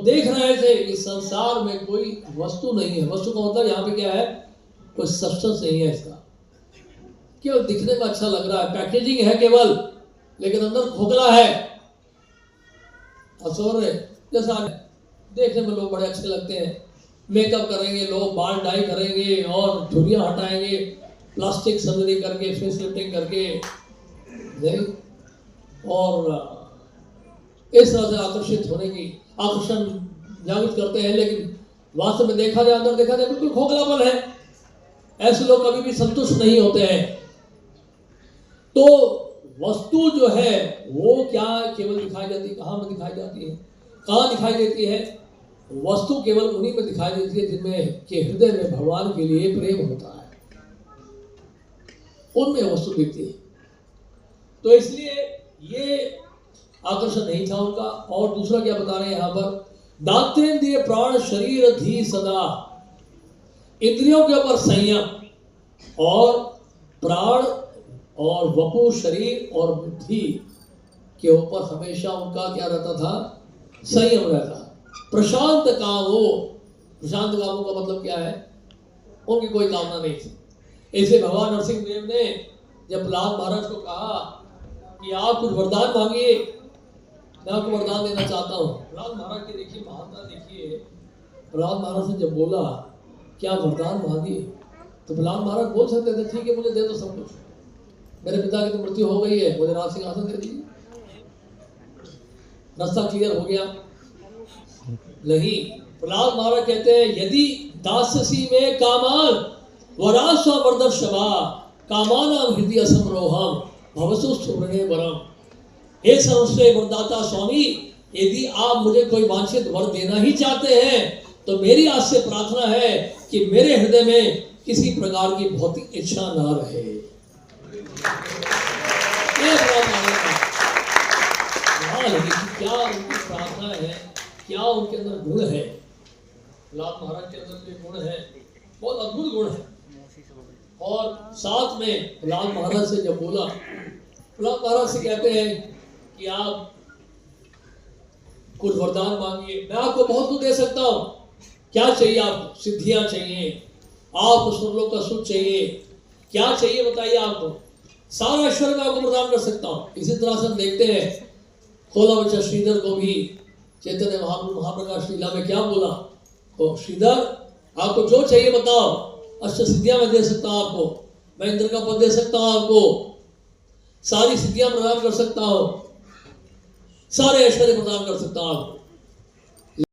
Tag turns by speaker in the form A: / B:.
A: देख रहे थे कि संसार में कोई वस्तु नहीं है। वस्तु का मतलब यहाँ पे क्या है, कोई सब्सटेंस नहीं है इसका, केवल दिखने में अच्छा लग रहा है, पैकेजिंग है केवल, लेकिन अंदर खोखला है। असुर जैसा देखने में लोग बड़े अच्छे लगते हैं, मेकअप करेंगे लोग, बाल डाई करेंगे और झुर्रियां हटाएंगे, प्लास्टिक सर्जरी करके, फेस लिफ्टिंग करके, नहीं, और इस तरह से आकर्षित होने की आकर्षण जागृत करते हैं, लेकिन वास्तव में देखा जाए, अंदर देखा जाए, बिल्कुल खोखलापन है। ऐसे लोग कभी भी संतुष्ट नहीं होते हैं। तो वस्तु जो है वो क्या केवल दिखाई जाती है, कहाँ में दिखाई जाती है, कहाँ दिखाई देती है? वस्तु केवल उन्हीं में दिखाई देती है जिनमें के हृदय में भगवान के लिए प्रेम होता है, उनमें वस्तु दिखती है। तो इसलिए ये आकर्षण नहीं था उनका। और दूसरा क्या बता रहे हैं यहाँ पर, दातेन्द्रिय प्राण शरीर धी सदा, इंद्रियों के ऊपर संयम, और प्राण और वपु शरीर और बुद्धि के ऊपर हमेशा उनका क्या रहता था, संयम रहता। प्रशांत कामो, प्रशांत कामों का मतलब क्या है, उनकी कोई कामना नहीं थी। ऐसे भगवान नरसिंह देव ने जब प्रहलाद महाराज को कहा कि आप कुछ वरदान मांगिए, मैं आपको वरदान देना चाहता हूँ। प्रहलाद महाराज की देखिए महानता, देखिए प्रहलाद महाराज ने जब बोला क्या वरदान मांगिए, तो प्रहलाद महाराज बोल सकते थे ठीक है मुझे दे दो सब कुछ, मेरे पिता की तो मृत्यु हो गई है, मुझे राज सिंहासन दे दीजिए, रास्ता क्लियर हो गया। नहीं, प्रहलाद महाराज कहते हैं यदि दाससी में कामान वरास्व वर्दर्शवा कामानाम हृदय असमरोहम भवसु सुब्रणे वरम। हे सर्वश्रेष्ठ वरदाता स्वामी, यदि आप मुझे कोई वांछित वर देना ही चाहते हैं तो मेरी आज से प्रार्थना है कि मेरे हृदय में किसी प्रकार की भौतिक इच्छा ना रहे। क्या उनकी प्रार्थना है, क्या उनके अंदर गुण है। प्रहलाद महाराज के अंदर जो गुण है बहुत अद्भुत गुण है। और साथ में प्रहलाद महाराज से जब बोला, प्रहलाद महाराज से कहते हैं कि आप कुछ वरदान मांगिए, मैं आपको बहुत कुछ दे सकता हूँ। क्या चाहिए आपको? सिद्धियां चाहिए आपको, स्वर्गलोक का सुख चाहिए, क्या चाहिए बताइए आपको, सारा ऐश्वर्य मैं आपको प्रदान कर सकता हूँ। इसी तरह से हम देखते हैं खोला बच्चा श्रीधर को भी चैतन्य महाप्रभु महाप्रकाश लीला में क्या बोला, तो श्रीधर आपको जो चाहिए बताओ, अष्ट सिद्धियां मैं दे सकता हूँ आपको, मैं इंद्र का पद दे सकता हूँ आपको, सारी सिद्धियां प्रदान कर सकता हूँ, सारे ऐश्वर्य प्रदान कर सकता हूँ आपको।